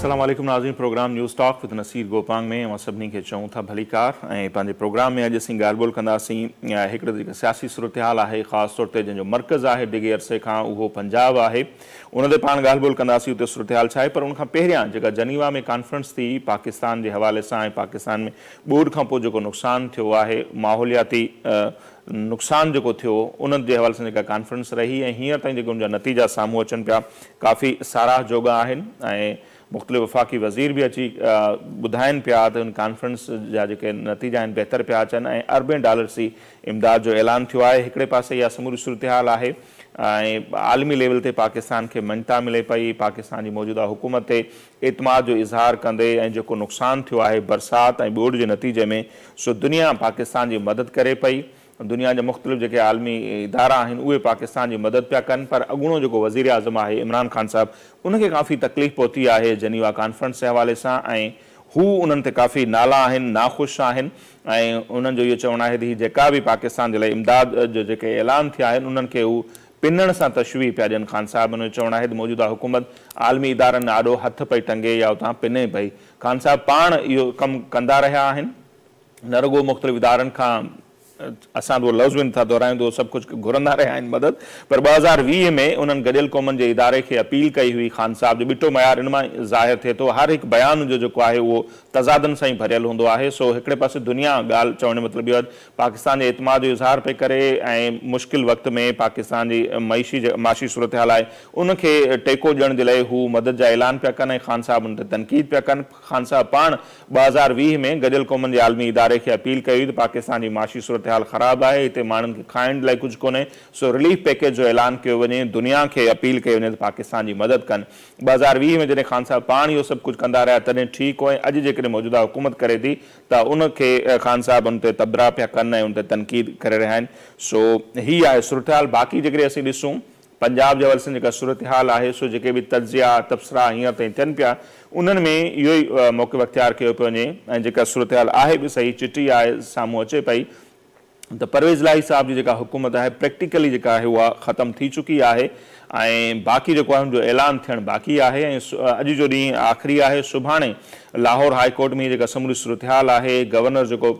अस्सलाम वालेकुम नाज़रीन, programme news talk with Nasir Gopang में असां सभिनी खे चऊं था भलीकार। ऐं पंहिंजे प्रोग्राम में अॼु असीं ॻाल्हि ॿोल कंदासीं हिकिड़ो जेका सियासी सूरत हाल आहे, ख़ासि तौर ते जंहिंजो मर्कज़ आहे डिघे अरसे खां उहो पंजाब आहे, उन ते पाण ॻाल्हि ॿोल कंदासीं। उते सूरत हाल छा आहे, पर उनखां पहिरियां जेका जनीवा में कॉन्फ्रेंस थी पाकिस्तान जे हवाले सां ऐं पाकिस्तान में ॿोॾ खां पोइ जेको नुक़सानु थियो आहे, माहौलियाती नुक़सानु जेको थियो उन जे हवाले सां जेका कॉन्फ्रेंस रही ऐं हींअर ताईं जेके उनजा नतीजा साम्हूं अचनि पिया काफ़ी साराह जोॻा आहिनि। ऐं मुख़्तलिफ़ वफ़ाक़ी वज़ीर बि अची ॿुधाइनि पिया त उन कॉन्फ्रेंस जा जेके नतीजा आहिनि बहितर पिया अचनि ऐं $अरबें जी इमदाद जो ऐलान थियो आहे। हिकिड़े पासे इहा समूरी सूरत हाल आहे ऐं आलमी लेवल ते पाकिस्तान खे मञता मिले पई, पाकिस्तान जी मौजूदा हुकूमत ते एतमाद जो इज़हार कंदे ऐं जेको नुक़सानु थियो आहे बरसाति ऐं ॿोॾ जे नतीजे में, सो दुनिया पाकिस्तान जी मदद करे पई। दुनिया जा मुख़्तलिफ़ जेके आलमी इदारा आहिनि उहे पाकिस्तान जी मदद पिया कनि, पर अॻूणो जेको वज़ीर आज़म आहे इमरान ख़ान साहिबु, उनखे काफ़ी तकलीफ़ पहुती आहे जनीवा कॉन्फ्रेंस जे हवाले सां ऐं हू उन्हनि ते काफ़ी नाला आहिनि, नाख़ुशि आहिनि ऐं उन्हनि जो इहो चवणु आहे त हीअ जेका बि पाकिस्तान जे लाइ इमदाद जो जेके ऐलान थिया आहिनि उन्हनि खे हू पिनण सां तशवीह पिया ॾियनि। ख़ान साहिब उन जो चवणु आहे त मौजूदा हुकूमत आलमी इदारनि ॾाढो हथु पई टंगे या उतां पिने पई। ख़ान साहिब पाण इहो कमु कंदा रहिया आहिनि, न रुॻो मुख़्तलिफ़ इदारनि खां असां उहो लफ़्ज़ बि नथा दोहिरायूं त सभु कुझु घुरंदा रहिया आहिनि मदद, पर 2020 में उन्हनि गॾियल क़ौमनि जे इदारे खे अपील कई हुई। ख़ान साहिब जो ॿिटो मयार इन मां ज़ाहिर थिए थो, हर हिकु बयान जो जेको आहे उहो तज़ादनि सां ई भरियल हूंदो आहे। सो हिकिड़े पासे दुनिया ॻाल्हि चवण जो मतिलबु इहो आहे पाकिस्तान जे एतमाद जो इज़हार पई करे ऐं मुश्किल वक़्त में पाकिस्तान जी माशी सूरत हाल आहे उनखे टेको ॾियण जे लाइ हू मदद जा ऐलान पिया कनि ऐं ख़ान साहिब उन ते तनक़ीद पिया कनि। ख़ान साहिब पाण 2020 में गॾियल क़ौमनि जे आलमी इदारे खे अपील कई हुई त पाकिस्तान जी माशी सूरत हाल ख़राबु आहे, हिते माण्हुनि खे खाइण लाइ कुझु कोन्हे, सो रिलीफ पैकेज जो ऐलान कयो वञे, दुनिया खे अपील कई वञे त पाकिस्तान जी मदद कनि। 2020 में जॾहिं ख़ान साहिब पाण इहो सभु कुझु कंदा रहिया तॾहिं ठीकु हो। अॼु जेकॾहिं मौजूदा हुकूमत करे थी त उनखे ख़ान साहिब उन ते तबरा पिया कनि ऐं उन ते तनक़ीद करे रहिया आहिनि। सो हीअ आहे सूरत हाल। बाक़ी जेकॾहिं असीं ॾिसूं पंजाब जे हवाले सां जेका सूरत हाल आहे, सो जेके बि तज़िया तबसरा हींअर ताईं थियनि पिया उन्हनि में इहो ई मौक़िफ़ अख़्तियार कयो पियो वञे ऐं जेका सूरत हाल आहे बि सही चिटी आहे साम्हूं अचे पई त परवेज़ इलाही साहब जी जेका हुकूमत आहे प्रैक्टिकली जेका आहे उहा ख़तमु थी चुकी आहे ऐं बाक़ी जेको आहे हुनजो ऐलान थियणु बाक़ी आहे। ऐं अॼु जो ॾींहुं आख़िरी आहे। सुभाणे लाहौर हाई कोर्ट में जेका समूरी सूरत हाल आहे, गवर्नर जेको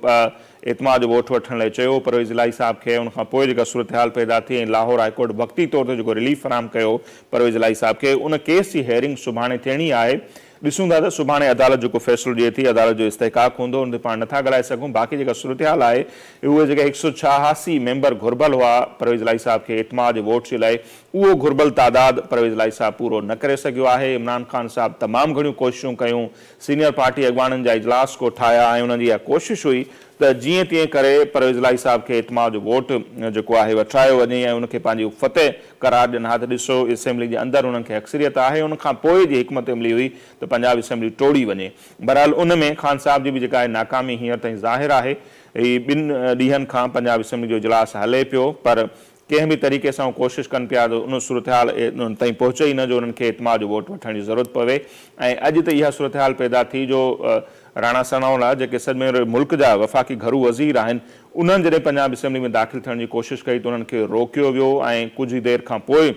एतमाद जो वोट वठण लाइ चयो परवेज़ इलाही साहब खे, उनखां पोइ जेका सूरत हाल पैदा थी ऐं लाहौर हाई कोर्ट वक़्ती तौर ते जेको रिलीफ फराहम कयो परवेज़ इलाही साहब खे, उन केस जी हेयरिंग सुभाणे थियणी आहे। ॾिसूं था त सुभाणे अदालत जेको फ़ैसिलो ॾिए थी, अदालत जो इस्तेहक़ाक़ हूंदो, उन ते पाण नथा ॻाल्हाए सघूं। बाक़ी जेका सूरत हाल आहे उहे जेके 186 मेंबर घुरबल हुआ परवेज़ इलाही साहब खे एतमाद जे वोट जे लाइ, उहो घुरबल तादाद परवेज़ इलाही साहब पूरो न करे सघियो आहे। इमरान ख़ान साहब तमामु घणियूं कोशिशूं कयूं, सीनियर पार्टी अॻवाननि जा इजलास को ठाहिया ऐं उन्हनि जी इहा कोशिशि हुई त जीअं तीअं करे परवेज़ इलाही साहब खे एतमाद जो वोट जेको आहे वठायो वञे ऐं उनखे पंहिंजी फतेह करार ॾियनि हा त ॾिसो असेंबली जे अंदरि उन्हनि खे अक्सरियत आहे। उनखां पोइ जी हिकमत अमली हुई त पंजाब असेंबली टोड़ी वञे। बहरहाल उन में ख़ान साहब जी बि जेका आहे नाकामी हींअर ताईं ज़ाहिर आहे। हीअ 2 ॾींहंनि खां पंजाब असेंबली जो इजलास हले पियो, पर कंहिं बि तरीक़े सां कोशिशि कनि पिया त उन सूरत हाल उन ताईं पहुचे ई न जो उन्हनि खे एतमाद जो वोट वठण जी ज़रूरत पवे। ऐं अॼु त इहा सूरत हाल पैदा थी जो राणा सनाउल्ला जेके सॼे मुल्क जा वफ़ाक़ी घरू वज़ीर आहिनि, उन्हनि जॾहिं पंजाब असेंबली में दाख़िल थियण जी कोशिशि कई त उन्हनि खे रोकियो वियो ऐं कुझु ई देरि खां पोइ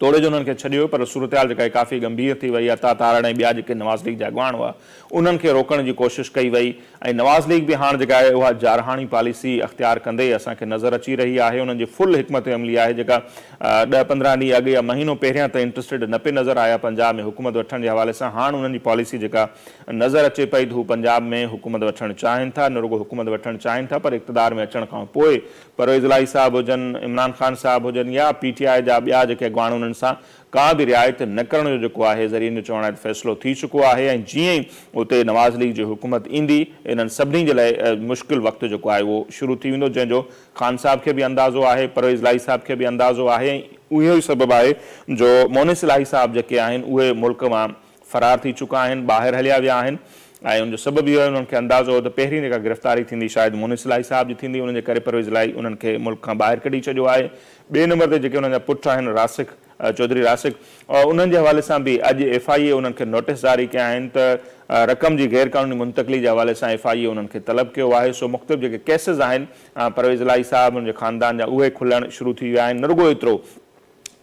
तोड़े जो उन्हनि खे छॾियो। पर सूरत हाल जेका आहे काफ़ी गंभीर थी वई। अता तारण ऐं ॿिया जेके नवाज़ लीग जा अॻवान हुआ उन्हनि खे रोकण जी कोशिशि कई वई ऐं नवाज़ लीग बि हाणे जेका आहे उहा जारहाणी पॉलिसी अख़्तियार कंदे असांखे नज़र अची रही आहे। उन्हनि जी फुल हिकमत अमली आहे जेका 10-15 ॾींहं अॻु या महीनो पहिरियां त इंट्रस्टेड न पे नज़र आया पंजाब में हुकूमत वठण जे हवाले सां। हाणे उन्हनि जी पॉलिसी जेका नज़र अचे पई त हू पंजाब में हुकूमत वठणु चाहिनि था, न रुॻो हुकूमत वठणु चाहिनि था, पर इक़्तिदार में अचण खां पोइ परवेज़ इलाही साहब हुजनि, इमरान ख़ान साहब हुजनि या PTI जा ॿिया जेके अॻवान उन्हनि सां का बि रिआयत न करण जो जेको आहे ज़रिए जो चवणु आहे फ़ैसिलो थी चुको आहे। ऐं जीअं ई उते नवाज़ लीग जी हुकूमत ईंदी इन्हनि सभिनी जे लाइ मुश्किल वक़्तु जेको आहे उहो शुरू थी वेंदो, जंहिंजो ख़ान साहब खे बि अंदाज़ो आहे, परवेज़ इलाही साहब खे बि अंदाज़ो आहे। ऐं उहो ई सबबु आहे जो मोनिस इलाही साहब जेके आहिनि उहे मुल्क मां फ़रार थी चुका आहिनि, ॿाहिरि हलिया विया आहिनि ऐं उनजो सबबु इहो आहे उन्हनि खे अंदाज़ो हो त पहिरीं जेका गिरफ़्तारी थींदी शायदि मोनिस इलाही साहब जी थींदी, उनजे करे परवेज़ इलाही उन्हनि खे मुल्क खां ॿाहिरि कढी छॾियो आहे। ॿिए नंबर ते जेके उन्हनि जा पुट आहिनि रासिक चौधरी रासिक, उन्हनि जे हवाले सां बि अॼु FIA उन्हनि खे नोटिस जारी कया आहिनि त रक़म जी गैर क़ानूनी मुंतक़ली जे हवाले सां FIA उन्हनि खे तलब कयो आहे। सो मुख़्तलिफ़ जेके केसिस आहिनि परवेज़ इलाही साहब उनजे ख़ानदान जा उहे खुलणु शुरू थी विया आहिनि। न रुॻो एतिरो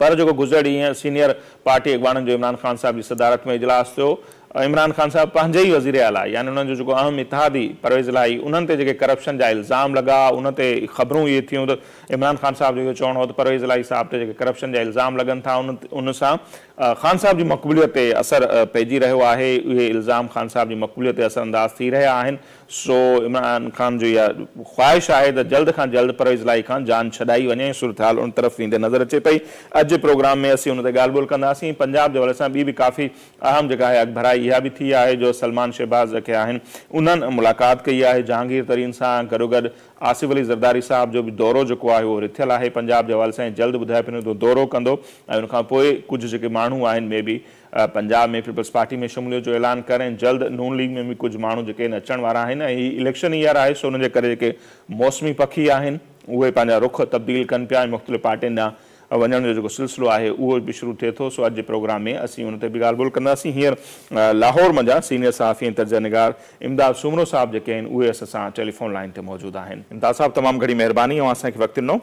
पर जेको गुज़र ॾींहुं सीनियर पार्टी अॻवाननि जो इमरान ख़ान साहब जी सदारत में इजलास थियो इमरान ख़ान साहब पंहिंजे ई वज़ीर आला यानी उन्हनि जो जेको अहम इतिहादी परवेज़ इलाही उन्हनि ते जेके करप्शन जा इल्ज़ाम लॻा उन ते ख़बरूं इहे थियूं त इमरान ख़ान साहब जो इहो चवणो हो त परवेज़ इलाही साहब ते जेके करप्शन जा इल्ज़ाम लॻनि था उन सां ख़ान साहब जी मक़बूलियत ते असरु पइजी रहियो आहे। उहे इल्ज़ाम ख़ान साहब जी मक़बूलियत ते असरअंदाज़ थी रहिया आहिनि। सो इमरान ख़ान जो इहा ख़्वाहिश आहे त जल्द खां जल्द परवेज़ इलाही खान जान छॾाई वञे। सूरत हाल उन तरफ़ वेंदे नज़र अचे पई। अॼु जे प्रोग्राम में असीं उन ते ॻाल्हि ॿोल कंदासीं। पंजाब जे हवाले सां ॿी बि काफ़ी अहम जेका आहे अॻभराई इहा बि थी आहे जो सलमान शहबाज़ जेके आहिनि उन्हनि मुलाक़ात कई आहे जहांगीर तरीन सां। गॾोगॾु आसिफ अली ज़रदारी साहब जो बि दौरो जेको आहे उहो रिथियल आहे पंजाब जे हवाले सां। जल्द ॿुधाए पियो त दौरो कंदो ऐं उनखां पोइ कुझु जेके माण्हू आहिनि मे बि पंजाब में पीपल्स पार्टी में शमूलियत जो ऐलान करें। जल्द नून लीग में भी कुछ माण्हू जेके आहिनि अचण वारा आहिनि ऐं हीअ इलेक्शन ईयर आहे सो उनजे करे जेके मौसमी पखी आहिनि उहे पंहिंजा रुख तब्दील कनि पिया ऐं मुख़्तलिफ़ पार्टियुनि ॾांहुं वञण जो जेको सिलसिलो आहे उहो बि शुरू थिए थो। सो अॼु जे प्रोग्राम में असीं उन ते बि ॻाल्हि ॿोल कंदासीं। हींअर लाहौर मंझां सीनियर सहाफ़ी ऐं तर्ज निगार इमदाद सुमरो साहब जेके आहिनि उहे असां सां टेलीफोन लाइन ते मौजूदु आहिनि। इमदाद साहब तमामु घणी महिरबानी ऐं असांखे वक़्तु ॾिनो।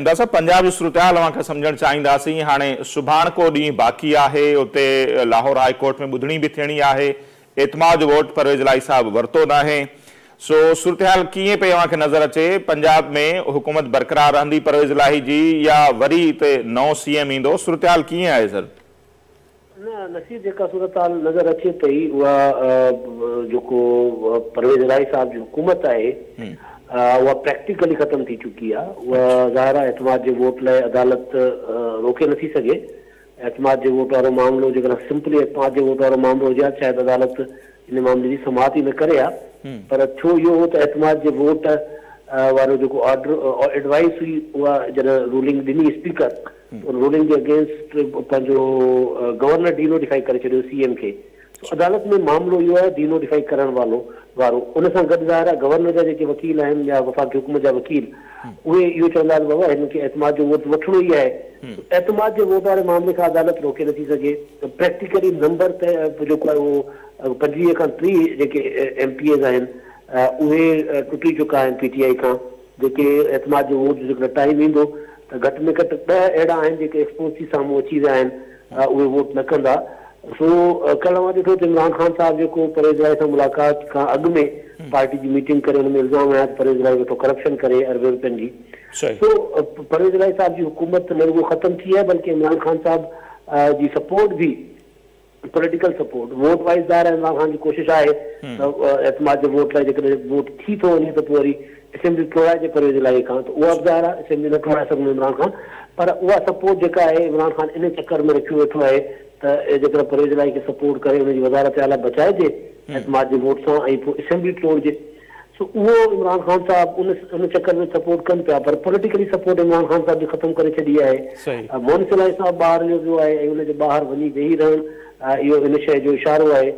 इमदाद साहब पंजाब जी सूरत हाल अव्हांखे सम्झणु चाहींदासीं। हाणे सुभाणे को ॾींहुं बाक़ी आहे उते लाहौर हाई कोर्ट में ॿुधणी बि थियणी आहे। एतमाद जो वोट परवेज़ इलाही साहब वरितो नाहे। सो सूरत हाल कीअं पई अव्हांखे नज़र अचे? पंजाब में हुकूमत बरक़रार रहंदी परवेज़ इलाही जी या वरी हिते नओं सीएम ईंदो? सूरत हाल कीअं आहे सर? न नसीब जेका सूरत हाल नज़र अचे पई उहा जेको परवेज़ इलाही साहब जी हुकूमत आहे उहा प्रैक्टिकली ख़तम थी चुकी आहे। उहा ज़ाहिर आहे एतमाद जे वोट लाइ अदालत रोके नथी सघे। एतमाद जे वोट वारो मामिलो जेकॾहिं सिंपली एतमाद जे वोट वारो मामिलो हुजे हा शायदि अदालत इन मामले जी समाअत ई न करे हा। पर छो इहो हो त एतमाद जे वोट वारो जेको ऑर्डर एडवाइस हुई उहा जॾहिं रूलिंग ॾिनी स्पीकर उन रूलिंग जे अगेंस्ट पंहिंजो गवर्नर डीनोटिफाई करे छॾियो सीएम खे। अदालत में मामिलो इहो आहे डीनोटिफाई करण वारो उन सां गॾु ज़ाहिर आहे गवर्नर जा जेके वकील आहिनि या वफ़ाक़ी हुकूमत जा वकील उहे इहो चवंदा आहिनि बाबा हिनखे एतमाद जो वोट वठिणो ई आहे। एतमाद जे वोट वारे मामले खां अदालत रोके नथी सघे। प्रैक्टिकली नंबर ते जेको आहे उहो 25 खां 30 जेके MPAs आहिनि उहे टुटी चुका आहिनि PTI खां। जेके एतमाद जो वोट जेको टाइम ईंदो त घटि में घटि 10 अहिड़ा आहिनि जेके एक्सपोज थी साम्हूं अची विया आहिनि उहे वोट न कंदा। सो कल्ह मां ॾिठो त इमरान ख़ान साहब जेको परवेज़ इलाही सां मुलाक़ात खां अॻु में पार्टी जी मीटिंग करे हुन में इल्ज़ाम आया त परवेज़ इलाही वेठो करप्शन करे अरबे रुपयनि जी। सो परवेज़ इलाही साहब जी हुकूमत न रुगो ख़तम थी आहे बल्कि इमरान ख़ान साहब जी सपोर्ट भी पॉलिटिकल सपोर्ट वोट वाइज़ ज़ाहिर आहे इमरान ख़ान जी कोशिशि आहे त एतमाद जो वोट लाइ जेकॾहिं वोट थी थो वञे त पोइ वरी असेंबली टोड़ाइजे परवेज़ इलाही खां त उहा बि ज़ाहिर आहे असेंबली न टोड़ाए सघंदो इमरान ख़ान। पर उहा सपोर्ट जेका आहे इमरान ख़ान इन चक्कर में रखियो वेठो आहे त जेकॾहिं परवेज़ इलाही खे सपोर्ट करे हुनजी वज़ारत आला बचाइजे एतमाद जे वोट सां ऐं पोइ असेंबली टोड़िजे। सो उहो इमरान ख़ान साहब उन चक्कर में सपोर्ट कनि पिया। पर पॉलिटिकली सपोर्ट इमरान ख़ान साहब जी ख़तम करे छॾी आहे। मोनिस इलाही साहब ॿाहिरि जो वियो आहे ऐं हुनजे ॿाहिरि वञी वेही रहण इहो इन शइ जो इशारो आहे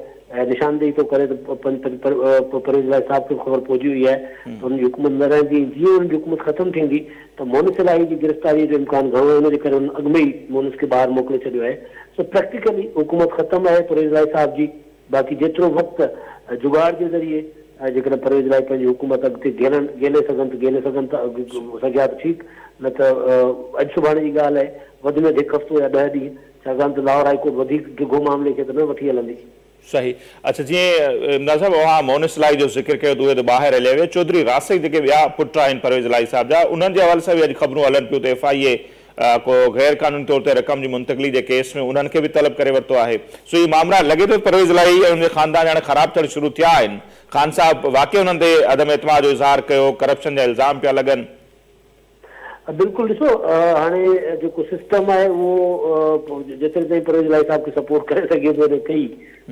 निशानदेही थो करे त परवेज़ इलाही साहब खे ख़बर पहुची वई आहे त हुनजी हुकूमत न रहंदी। जीअं हुनजी हुकूमत ख़तम थींदी त मोनिस इलाही जी गिरफ़्तारी जो इम्कान घणो आहे। हुनजे करे हुन अॻु में ई मोनिस खे ॿाहिरि मोकिले छॾियो आहे। सो प्रैक्टिकली हुकूमत ख़तम आहे परवेज़ इलाही साहब जी। बाक़ी जेतिरो वक़्तु जुगाड़ जे ज़रिए जेकॾहिं परवेज़ इलाही पंहिंजी हुकूमत अॻिते ॻेले सघनि था सघिया त ठीकु न त अॼु सुभाणे जी ॻाल्हि आहे वधि में वधि हिकु हफ़्तो या 10 ॾींहं छाकाणि त लाहौर हाई कोर्ट वधीक डिघो मामले खे त न वठी हलंदी। सही। अच्छा जीअं इमदाद साहब मोनिस इलाही जो ज़िक्र कयो त उहे त ॿाहिरि हलिया विया। चौधरी रासिक जेके ॿिया पुट आहिनि परवेज़ इलाही साहब जा उन्हनि जे हवाले सां बि अॼु ख़बरूं हलनि पियूं त FIA को गैर कानूनी तौर ते रक़म जी मुंतक़िली जे केस में उन्हनि खे बि तलब करे वरितो आहे। सो इहे मामला लॻे थो परवेज़ इलाही ऐं उनजे ख़ानदान हाणे ख़राब थियण शुरू थिया आहिनि। ख़ान साहब वाक़ई उन्हनि ते अदम एतमाद जो इज़हार कयो करप्शन जा इल्ज़ाम पिया लॻनि। बिल्कुलु ॾिसो हाणे जेको सिस्टम आहे उहो जेतिरे ताईं परवेज़ इलाही साहब खे सपोर्ट करे सघे थो कई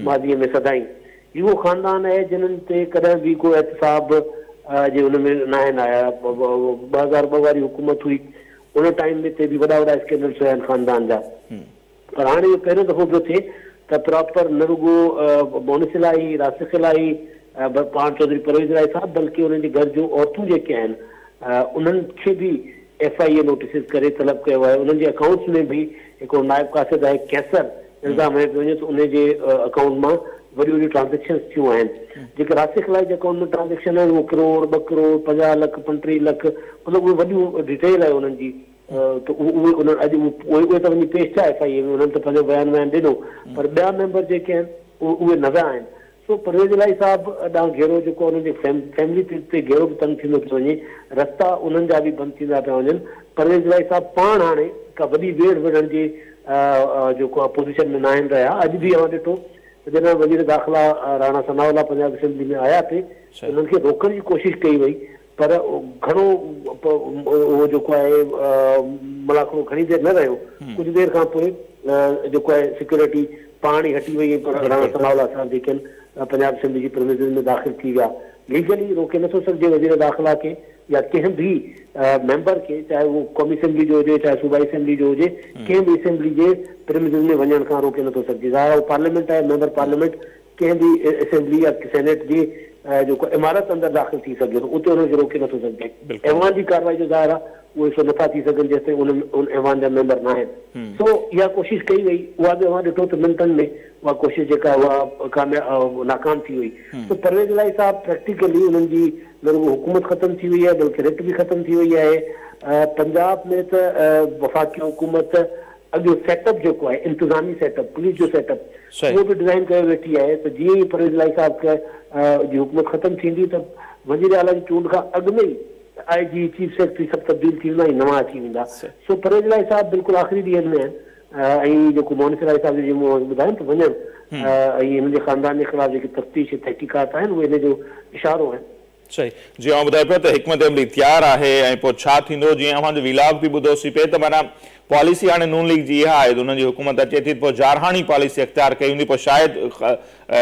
माज़ीअ में सदाईं। इहो ख़ानदान आहे जिन्हनि ते कॾहिं बि को एहतसाब जे हुन में न आहिनि आया। 2002 वारी हुकूमत हुई उन टाइम ते बि वॾा वॾा स्कैंडल्स हुया आहिनि ख़ानदान जा। पर हाणे इहो पहिरियों दफ़ो पियो थिए त प्रॉपर न रुगो मोनिस इलाही रासिक इलाही पाण चौधरी परवेज़ इलाही साहब बल्कि उन्हनि जे घर जूं औरतूं जेके आहिनि उन्हनि खे बि FIA नोटिस करे तलब कयो आहे। उन्हनि जे अकाउंट्स में बि हिकिड़ो नाइब कासिद आहे कैसर इल्ज़ाम हणे पियो वञे त उनजे अकाउंट मां वॾियूं वॾियूं ट्रांज़ेक्शन्स थियूं आहिनि। जेके रासिक इलाही जे अकाउंट में ट्रांज़ेक्शन आहिनि उहो करोड़ 2 करोड़ 50 लख 35 लख मतिलबु उहे वॾियूं डिटेल आहे उन्हनि जी। त उहे उन्हनि अॼु उहे त वञी पेश थिया FIA में उन्हनि त पंहिंजो बयान ॾिनो। पर ॿिया मेंबर जेके आहिनि उहे न विया आहिनि। सो परवेज़ इलाही साहब ॾांहुं घेरो जेको उन्हनि जे फैमिली ते घेरो बि तंग थींदो पियो वञे, रस्ता उन्हनि जा बि बंदि थींदा पिया वञनि। परवेज़ इलाही साहब पाण हाणे का वॾी वेड़ वञण जी जेको आहे पोज़ीशन में न आहिनि रहिया। अॼु बि अवां ॾिठो जॾहिं वज़ीर दाख़िला राणा सनाउल्लाह पंजाब असेंबली में आया पे, उन्हनि खे रोकण जी कोशिशि कई वई, पर घणो उहो जेको आहे मुलाक़ो घणी देरि न रहियो। कुझु देरि खां पोइ जेको आहे सिक्योरिटी पाण ई हटी वई, राणा सनाउल्लाह साहब जेके आहिनि पंजाब असेंबली जी प्रिमिसिस में दाख़िल थी विया। लीगली रोके नथो सघिजे वज़ीर दाख़िला खे या कंहिं बि मेंबर खे, चाहे उहो क़ौमी असेंबली जो हुजे चाहे सूबाई असेंबली जो हुजे, कंहिं बि असेंबली जे प्रिमिसिस में वञण खां रोके नथो सघिजे। ज़ाहिर आहे पार्लियामेंट आहे, मेंबर पार्लियामेंट कंहिं बि असेंबली या सेनेट जी जेको इमारत अंदरि दाख़िल थी सघे थो, उते हुनखे रोके नथो सघिजे। ऐवान जी कार्रवाई जो ज़ाहिर आहे उहे सो नथा थी सघनि जेसिताईं उन ऐवान जा मेंबर न आहिनि। सो इहा कोशिशि कई वई, उहा बि अवां ॾिठो त मिंटनि में उहा कोशिशि जेका उहा नाकाम थी वई। तो परवेज़ इलाही साहब प्रैक्टिकली उन्हनि जी न रुगो हुकूमत ख़तम थी वई आहे बल्कि रिट बि ख़तम थी वई आहे। पंजाब में त वफ़ाक़ी हुकूमत अॻियो सेटअप जेको आहे इंतज़ामी सेटअप, पुलिस जो सेटअप, उहो बि डिज़ाइन कयो वेठी आहे त जीअं ई परवेज़ इलाही साहब जी हुकूमत ख़तम थींदी त वज़ीर आला जी चूंड खां अॻु में ई IG चीफ सेक्रेटरी सभु तब्दील थी वेंदा ऐं नवां अची वेंदा। सो परवेज़ इलाही साहब बिल्कुलु आख़िरी ॾींहंनि में आहिनि ऐं जेको मोहन इलाही साहब जी ॿुधाइनि त वञनि ऐं हिननि जे ख़ानदान जे ख़िलाफ़ जेके तफ़्तीश तहक़ीक़ात आहिनि उहे हिन जो इशारो आहिनि। सही, जीअं आउं ॿुधाए पियो त हिकमत अमली तयारु आहे ऐं पोइ छा थींदो, जीअं अव्हांजो विलाग बि ॿुधोसीं पिए त माना पॉलिसी हाणे नून लीग जी इहा आहे, हुननि जी हुकूमत अचे थी पोइ जारहाणी पॉलिसी अख़्तियार कई हूंदी, पोइ शायदि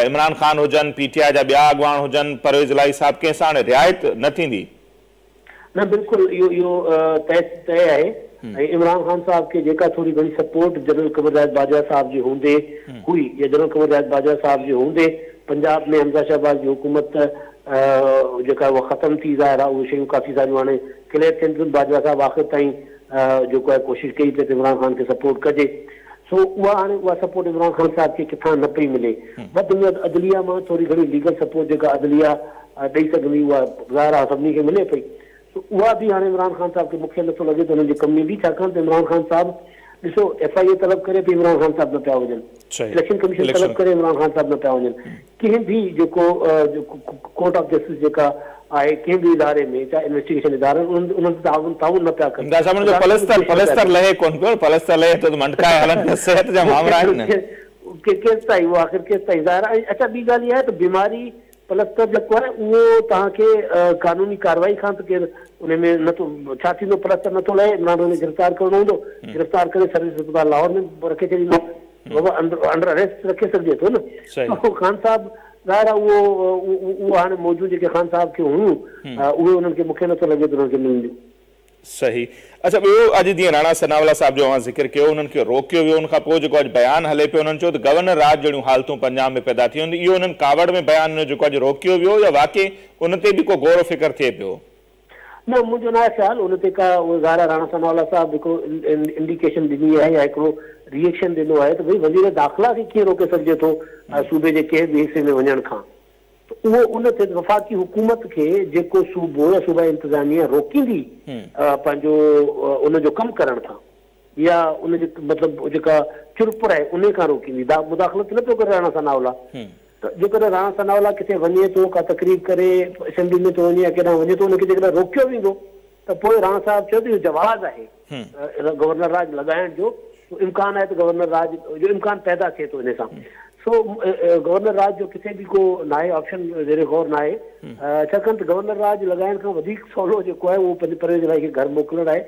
इमरान ख़ान हुजनि, PTI जा ॿिया अॻवान हुजनि, परवेज़ इलाही साहब कंहिं सां हाणे रिआयत न थींदी। न बिल्कुलु इहो तय आहे ऐं इमरान ख़ान साहब खे जेका थोरी घणी सपोर्ट जनरल क़मर जावेद बाजवा साहब जी हूंदे हुई या जनरल क़मर जावेद बाजवा साहब जी हूंदे पंजाब में हमज़ा शहबाज जी हुकूमत जेका उहा ख़तमु थी, ज़ाहिर आहे उहे शयूं काफ़ी सारियूं हाणे क्लियर थियनि थियूं। बाजवा साहब आख़िर ताईं जेको आहे कोशिशि कई पिए त इमरान ख़ान खे सपोर्ट कजे। सो उहा सपोर्ट इमरान ख़ान साहब खे किथां न पई मिले। वधि में वधि अदलिया मां थोरी घणी लीगल सपोर्ट जेका अदलिया ॾेई सघंदी उहा ज़ाहिर आहे सभिनी खे मिले पई। उहा बि हाणे इमरान ख़ान साहब खे मूंखे नथो लॻे त हुननि जी कमी ईंदी, छाकाणि त इमरान ख़ान साहब ॾिसो FIA तलब करे पई, इमरान ख़ान साहब न पिया वञनि, इलेक्शन कमीशन तलब करे इमरान ख़ान साहब न पिया वञनि, कंहिं बि जेको कोर्ट ऑफ जस्टिस जेका आहे कंहिं बि इदारे में चाहे इन्वेस्टिगेशन इदारे उन्हनि ताउन न पिया कनि। केसि ताईं उहो आख़िर केसि ताईं ज़ाहिर आहे। अच्छा ॿी ॻाल्हि इहा आहे त बीमारी पलस्तर जेको आहे उहो तव्हांखे कानूनी कार्रवाई खां त केरु उन में नथो, छा थींदो पलस्तर नथो लहे, इमरान खे गिरफ़्तार करणो हूंदो, गिरफ़्तार करे सर्विस अस्पताल लाहौर में रखे छॾींदो, बाबा अंडर अरेस्ट रखे सघिजे थो न। ख़ान साहब ज़ाहिर आहे उहो हाणे मौजूदु जेके ख़ान साहब खे हुयूं उहे उन्हनि खे मूंखे नथो लॻे त उन्हनि खे मिलंदियूं। सही। अच्छा ॿियो अॼु जीअं राणा सनाउल्लाह साहब जो अव्हां ज़िक्र कयो, उन्हनि खे रोकियो वियो, उनखां पोइ जेको अॼु बयानु हले पियो उन्हनि चयो त गवर्नर राज जहिड़ियूं हालतूं पंजाब में पैदा थी वेंदियूं, इहो उन्हनि कावड़ में बयानु जेको अॼु रोकियो वियो या वाकई उन ते बि को गौर फ़िक्र थिए पियो? न मुंहिंजो न आहे ख़्यालु उन ते का ज़ाहिर राणा सनाउल्लाह साहब हिकिड़ो इंडिकेशन ॾिनी आहे या हिकिड़ो रिएक्शन ॾिनो आहे त भई वज़ीर दाख़िला खे कीअं रोके सघिजे थो सूबे जे कंहिं बि हिसे में वञण खां। उहो उन ते वफ़ाक़ी हुकूमत खे जेको सूबो या सूबाई इंतज़ामिया रोकींदी पंहिंजो उनजो कमु करण खां या उनजे मतिलबु जेका चुरप आहे उन खां रोकींदी, मुदाख़लत न पियो करे राणा सनाउल्लाह। त जेकॾहिं राणा सनाउल्लाह किथे वञे थो का तकरीब करे असेंबली में थो वञे या केॾांहुं वञे थो उनखे जेकॾहिं रोकियो वेंदो त पोइ राणा साहब चयो त इहो जवाज़ आहे गवर्नर राज लॻाइण जो, इम्कान आहे त गवर्नर राज जो इम्कान पैदा थिए थो इन सां। सो गवर्नर राज जो किथे बि को न आहे ऑप्शन ज़ेरे गौर न आहे, छाकाणि त गवर्नर राज लॻाइण खां वधीक सवलो जेको आहे उहो परवेज़ इलाही खे घर मोकिलणु आहे।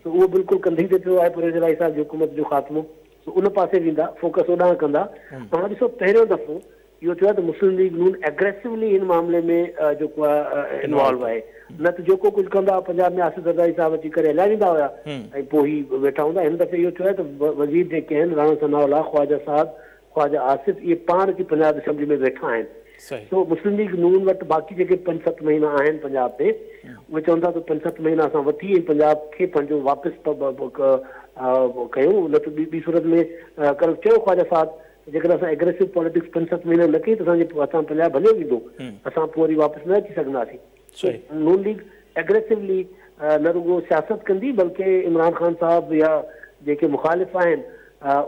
त उहो बिल्कुलु कंधे ते पियो आहे परवेज़ इलाही साहब जी हुकूमत जो ख़ात्मो, उन पासे वेंदा, फोकस ओॾांहुं कंदा। तव्हां ॾिसो पहिरियों दफ़ो इहो थियो आहे त मुस्लिम लीग नून एग्रेसिवली हिन मामले में जेको आहे इन्वॉल्व आहे, न त जेको कुझु कंदा पंजाब में आसिफ ज़रदारी साहब अची करे हलिया वेंदा हुया ऐं पोइ ई वेठा हूंदा। हिन दफ़े इहो थियो आहे त वज़ीर जेके आहिनि राणा सनाउल्लाह, ख्वाजा साहब, ख्वाजा आसिफ, इहे पाण अची पंजाब असेंबली में वेठा आहिनि। सो मुस्लिम लीग नून वटि बाक़ी जेके 5-7 महीना आहिनि पंजाब में उहे चवंदा त 5-7 महीना असां वठी पंजाब खे पंहिंजो वापसि कयूं, न त ॿी सूरत में कल्ह चयो ख्वाजा साहब जेकॾहिं असां एग्रेसिव पॉलिटिक्स 5-7 महीना न कई त असां पंजाब हलियो वेंदो, असां पोइ वरी वापसि न अची सघंदासीं। नून लीग एग्रेसिवली न रुगो सियासत कंदी बल्कि इमरान ख़ान साहब या जेके मुखालिफ़ आहिनि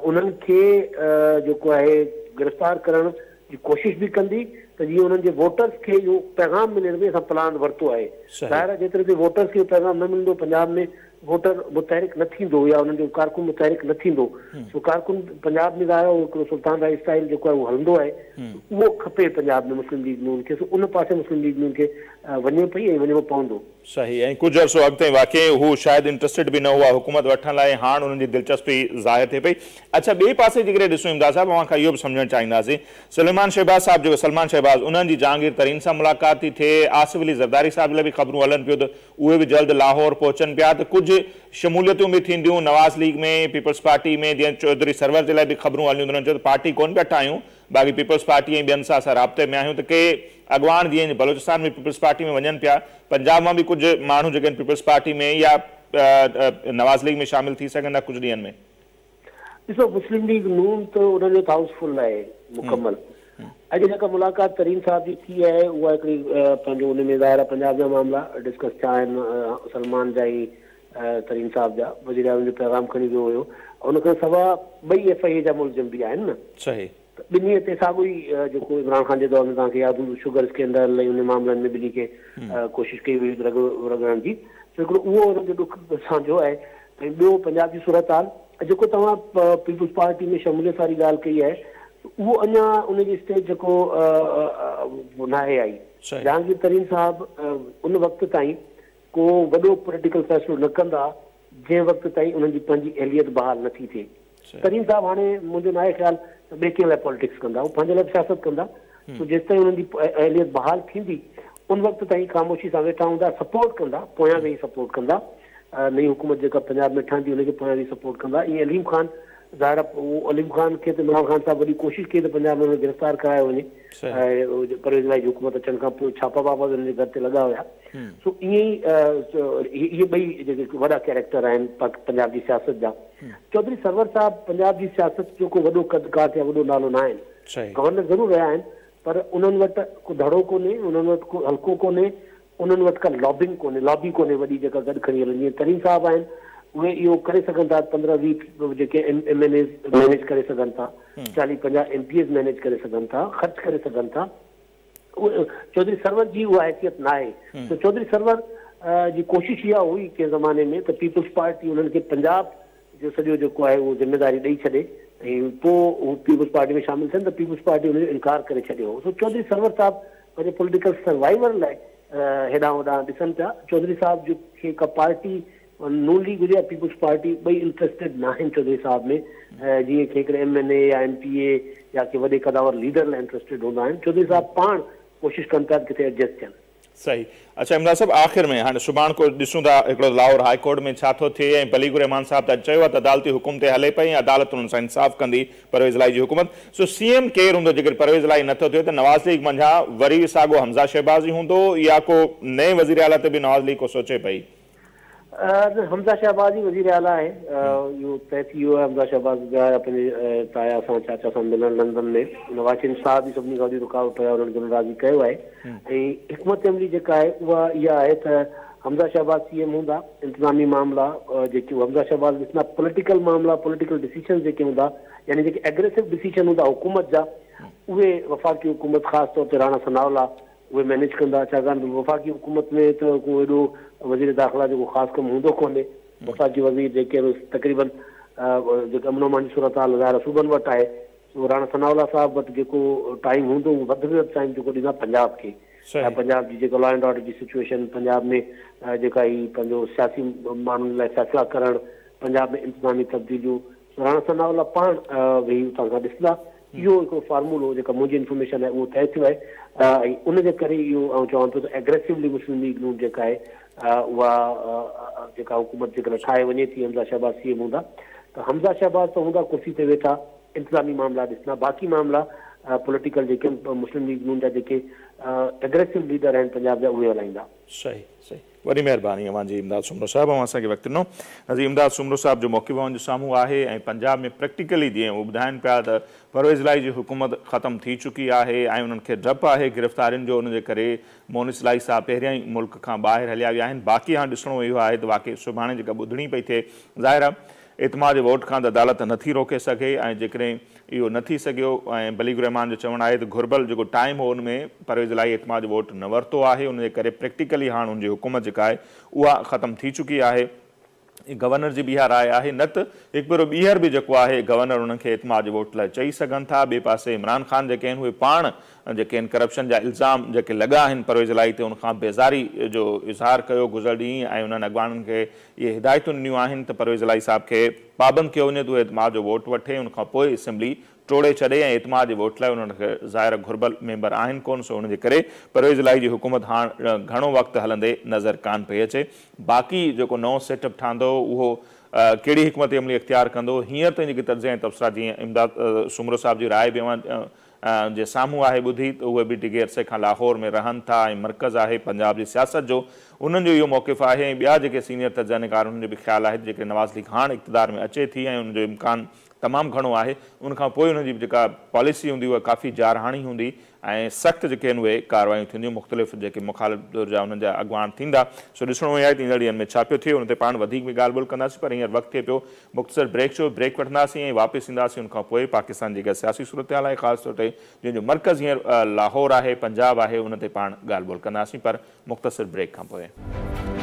उन्हनि खे जेको आहे गिरफ़्तार करण जी कोशिश भी कंदी त जीअं उन्हनि जे वोटर्स खे इहो पैगाम मिलण में असां प्लान वरितो आहे। ज़ाहिर आहे जेतिरे ते वोटर्स खे पैगाम न मिलंदो पंजाब में वोटर मुतहरिक न थींदो या उन्हनि जो कारकुन मुतहरिक न थींदो। सो कारकुन पंजाब में ज़ाहिर हिकिड़ो सुल्तान राय स्टाइल जेको आहे उहो हलंदो आहे, उहो खपे पंजाब में मुस्लिम लीग नून खे। सो उन पासे मुस्लिम लीग नून खे वञे पई ऐं वञिणो पवंदो। सही। ऐं कुझु अर्सो अॻिते वाक़ई हू शायदि इंट्रस्टेड बि न हुआ हुकूमत वठण लाइ, हाणे उन्हनि जी दिलचस्पी ज़ाहिर थिए पई। अच्छा, ॿिए पासे जेकॾहिं ॾिसूं इमदाद साहिब, अव्हां खां इहो बि सम्झणु चाहींदासीं, सलेमान शहबाज़ साहिब जेको सलमान शहबाज़ उन्हनि जी जहांगीर तरीन सां मुलाक़ात थी थिए, आसिफ अली ज़रदारी साहिब लाइ बि ख़बरूं हलनि पियूं त उहे बि जल्द लाहौर पहुचनि पिया, त कुझु शमूलियतूं बि थींदियूं नवाज़ लीग में, पीपल्स पार्टी में। जीअं चौधरी सरवर जे लाइ बि ख़बरूं हलियूं, उन्हनि चयो त पार्टी कोन पिया ठाहियूं, बाक़ी पीपल्स पार्टी ऐं ॿियनि सां असां राब्ते में आहियूं। त के अॻवान जीअं बलोचिस्तान में पीपल्स पार्टी में वञनि पिया, पंजाब मां बि कुझु माण्हू जेके आहिनि पीपल्स पार्टी में या नवाज़ लीग में शामिल थी सघंदा कुझु ॾींहंनि में। ॾिसो, मुस्लिम लीग नून त उन्हनि जो हाउसफुल आहे मुकमल। अॼु जेका मुलाक़ात तरीन साहब जी थी आहे उहा हिकिड़ी पंहिंजो उन में ज़ाहिर आहे पंजाब जा मामला डिस्कस थिया आहिनि, सलमान जा ई तरीन साहब जा वज़ीर आज़म जो पैगाम खणी वियो हुयो। उन खां सवाइ ॿई FIA जा मुलज़िम बि आहिनि न। सही। ॿिन्ही ते साॻियो ई जेको इमरान ख़ान जे दौर में तव्हांखे यादि हूंदो शुगर स्कैंडल ऐं उन मामलनि में ॿिन्ही खे कोशिशि कई हुई रगड़ण जी। हिकिड़ो उहो हुनजो ॾुख असांजो आहे। ऐं ॿियो पंजाब जी सूरत हाल जेको तव्हां पीपल्स पार्टी में शमूलियत वारी ॻाल्हि कई आहे, उहो अञा उनजी स्टेज जेको न आहे आई। जहांगीर तरीन साहब उन वक़्त ताईं को वॾो पॉलिटिकल फ़ैसिलो न कंदा जंहिं वक़्त ताईं उन्हनि जी पंहिंजी एहलियत बहाल नथी थिए। तरीन साहब हाणे मुंहिंजो न आहे ख़्यालु त ॿिए कंहिं लाइ पॉलिटिक्स कंदा, उहो पंहिंजे लाइ सियासत कंदा। तो जेसि ताईं उन्हनि जी एहलियत बहाल थींदी उन वक़्त ताईं ख़ामोशी सां वेठा हूंदा, सपोर्ट कंदा, पोयां वेही सपोर्ट कंदा। नई हुकूमत जेका पंजाब में ठहंदी उनखे पोयां वेही सपोर्ट कंदा। ईअं अलीम ख़ान ज़ाहिर आहे अलीम ख़ान खे त इमरान ख़ान साहब वॾी कोशिशि कई त पंजाब में गिरफ़्तार करायो वञे। परवेज़ इलाही जी हुकूमत अचण खां पोइ छापा वापा हुनजे घर ते लॻा हुया। सो ईअं ई इहे ॿई जेके वॾा कैरेक्टर आहिनि पंजाब जी सियासत जा। चौधरी सरवर साहब पंजाब जी सियासत जो को वॾो कदकार या वॾो नालो न आहिनि। गवर्नर ज़रूरु रहिया आहिनि, पर उन्हनि वटि को धड़ो कोन्हे, उन्हनि वटि को हल्को कोन्हे, उन्हनि वटि का लॉबिंग कोन्हे, लॉबी कोन्हे वॾी जेका गॾु खणी हलनि। जीअं तरीन साहब आहिनि उहे इहो करे सघनि था, 15-20 जेके MNAs मैनेज करे सघनि था, 40-50 MPs मैनेज करे सघनि था, ख़र्च करे सघनि था। चौधरी सरवर जी उहा हैसियत न आहे। त चौधरी सरवर जी कोशिशि इहा हुई कंहिं ज़माने में त पीपल्स पार्टी उन्हनि खे पंजाब जो सॼो जेको आहे उहो ज़िम्मेदारी ॾेई छॾे ऐं पोइ उहो पीपल्स पार्टी में शामिल थियनि त पीपल्स पार्टी हुनजो इनकार करे छॾियो हो। सो चौधरी सरवर साहब पंहिंजे पॉलिटिकल सर्वाइवर लाइ हेॾां होॾां ॾिसनि पिया। चौधरी साहब जो खे का पार्टी नून लीग हुजे या पीपल्स पार्टी ॿई इंट्रस्टेड न आहिनि चौधरी साहब में। जीअं की हिकिड़े MNA या MPA या के वॾे कदावर लीडर लाइ इंट्रस्टेड हूंदा आहिनि। चौधरी साहब पाण कोशिशि कनि था किथे एडजस्ट थियनि। सही। अच्छा इमरान साहब, आख़िर में हाणे सुभाणे को ॾिसूं था हिकिड़ो लाहौर हाई कोर्ट में छा थो थिए ऐं बलीगुर रहमान साहब त चयो आहे त अदालती हुकुम ते हले पई, अदालत हुननि सां इंसाफ़ कंदी परवेज़ इलाही जी हुकूमत। सो CM केरु हूंदो जेकर परवेज़ इलाही नथो थिए त नवाज़ लीग मंझां वरी साॻियो हमज़ा शहबाज़ ई हूंदो या को नए वज़ीर आला ते बि नवाज़ लीग को सोचे पई? हमज़ा शहबाज़ ई वज़ीर आला आहे। इहो तय थी वियो आहे। हमज़ा शहबाज़ जा पंहिंजे ताया सां चाचा सां मिलण लंदन में। नवाज़ शरीफ़ साहब बि सभिनी खां वॾी रुकावट आहे, उन्हनि खे राज़ी कयो आहे। ऐं हिकमत अमली जेका आहे उहा इहा आहे त हमज़ा शहबाज़ CM हूंदा। इंतज़ामी मामला जेके हमज़ा शहबाज़ ॾिसंदा, पॉलिटिकल मामला पॉलिटिकल डिसीजन जेके हूंदा, यानी जेके एग्रेसिव डिसीजन हूंदा हुकूमत जा, उहे वफ़ाक़ी हुकूमत ख़ासि तौर ते राणा सनावला उहे मैनेज कंदा। छाकाणि वफ़ाक़ी हुकूमत में त को एॾो वज़ीर दाख़िला जेको ख़ासि कमु हूंदो कोन्हे। वफ़ाक़ी वज़ीर जेके तक़रीबन जेके अमन अमान जी सूरत हाल ज़ाहिर सूबनि वटि आहे, राणा सनावला साहब वटि जेको टाइम हूंदो उहो वधि में वधि टाइम जेको ॾींदा पंजाब खे। पंजाब जी जेको लॉ एंड ऑर्डर जी सिचुएशन, पंजाब में जेका ई पंहिंजो सियासी माण्हुनि लाइ फ़ैसिला करणु, पंजाब में इंतज़ामी तब्दीलियूं, राणा सनावला पाण वेही उतां खां ॾिसंदा। इहो हिकिड़ो फार्मूलो जेका मुंहिंजी इंफॉर्मेशन आहे उहो तय थियो आहे। ऐं उनजे करे इहो आउं चवां पियो त एग्रेसिवली मुस्लिम लीग नून जेका आहे उहा जेका हुकूमत जेकॾहिं ठाहे वञे थी, हमज़ा शहबाज़ CM हूंदा त हमज़ा शहबाज़ त हूंदा कुर्सी ते वेठा, इंतज़ामी मामला ॾिसंदा। बाक़ी मामला पॉलिटिकल जेके मुस्लिम लीग नून जा जेके एग्रेसिव लीडर आहिनि पंजाब जा उहे हलाईंदा। सही सही। वॾी महिरबानी अवांजी इमदाद सुमरो साहब, अवां असांखे वक़्तु ॾिनो। नज़ीर इमदाद सुमरो साहब जो मौक़िफ़ अवां जे साम्हूं आहे ऐं पंजाब में प्रैक्टिकली जीअं उहे ॿुधाइनि पिया त परवेज़ इलाही जी हुकूमत ख़तमु थी चुकी आहे ऐं उन्हनि खे डपु आहे गिरफ़्तारियुनि जो, उनजे करे मोनिस इलाही साहब पहिरियां ई मुल्क खां ॿाहिरि हलिया विया आहिनि। बाक़ी हाणे ॾिसणो इहो आहे त वाक़ई सुभाणे जेका ॿुधणी पई थिए, ज़ाहिर आहे एतमाद वोट खां अदालत नथी रोके सघे ऐं जेकॾहिं इहो न थी सघियो ऐं बलीग रहमान जो चवणु आहे त घुर्बल जेको टाइम हो उन में परवेज़ इलाही एतमाद वोट न वरितो आहे, उनजे करे प्रैक्टिकली हाणे हुनजी हुकूमत जेका आहे उहा ख़तमु थी चुकी आहे। गवर्नर जी ॿिया राय आहे, न त हिकु भेरो ॿीहर बि जेको आहे गवर्नर उन्हनि खे एतमाद वोट लाइ चई सघनि था। ॿिए पासे इमरान ख़ान जेके आहिनि उहे पाण जेके आहिनि करप्शन जा इल्ज़ाम जेके लॻा आहिनि परवेज़ इलाही ते उनखां बेज़ारी जो इज़हार कयो गुज़िरियल ॾींहुं ऐं उन्हनि अॻवाननि खे इहे हिदायतूं ॾिनियूं आहिनि त परवेज़ इलाही साहिब खे पाबंद कयो वञे त उहे एतमाद जो वोट वठे, उनखां पोइ असेंबली टोड़े छॾे ऐं एतमाद जे वोट लाइ उन्हनि खे ज़ाहिर घुर्बल मेंबर आहिनि कोन, सो उनजे करे परवेज़ इलाही जी हुकूमत हाणे घणो वक़्तु हलंदे नज़र कान पई अचे। बाक़ी जेको नओं सेटअप ठहंदो उहो कहिड़ी हिकमत अमली इख़्तियार कंदो, हींअर ताईं जेके तर्ज़े ऐं तबसरा जीअं इमदाद सुमरो साहिब जी राय बि जे साम्हूं आहे ॿुधी त उहे बि टिके अरसे खां लाहौर में रहनि था ऐं मर्कज़ आहे पंजाब जी सियासत जो, उन्हनि जो इहो मौक़िफ़ आहे। ऐं ॿिया जेके सीनियर तर्जनीकार उन्हनि जो बि ख़्यालु आहे जेके नवाज़ लीग हाणे इक़्तिदार में अचे थी ऐं उनजो इम्कान तमामु घणो आहे, उनखां पोइ उनजी जेका पॉलिसी हूंदी उहा काफ़ी जारहाणी हूंदी ऐं सख़्तु जेके आहिनि उहे कार्रवायूं थींदियूं, मुख़्तलिफ़ जेके मुखालिफ़ दौर जा उन्हनि जा अॻवान थींदा। सो ॾिसणो आहे त ईंदड़ ॾींहंनि में छा पियो थिए, उन ते पाण वधीक बि ॻाल्हि ॿोल कंदासीं, पर हींअर वक़्तु थिए पियो मुख़्तसर ब्रेक जो। ब्रेक वठंदासीं ऐं वापसि ईंदासीं। उनखां पोइ पाकिस्तान जेका सियासी सूरत हाल आहे ख़ासि तौर ते जंहिंजो मर्कज़ हींअर लाहौर आहे, पंजाब आहे, उन ते पाण ॻाल्हि ॿोल कंदासीं, पर मुख़्तसर ब्रेक खां पोइ।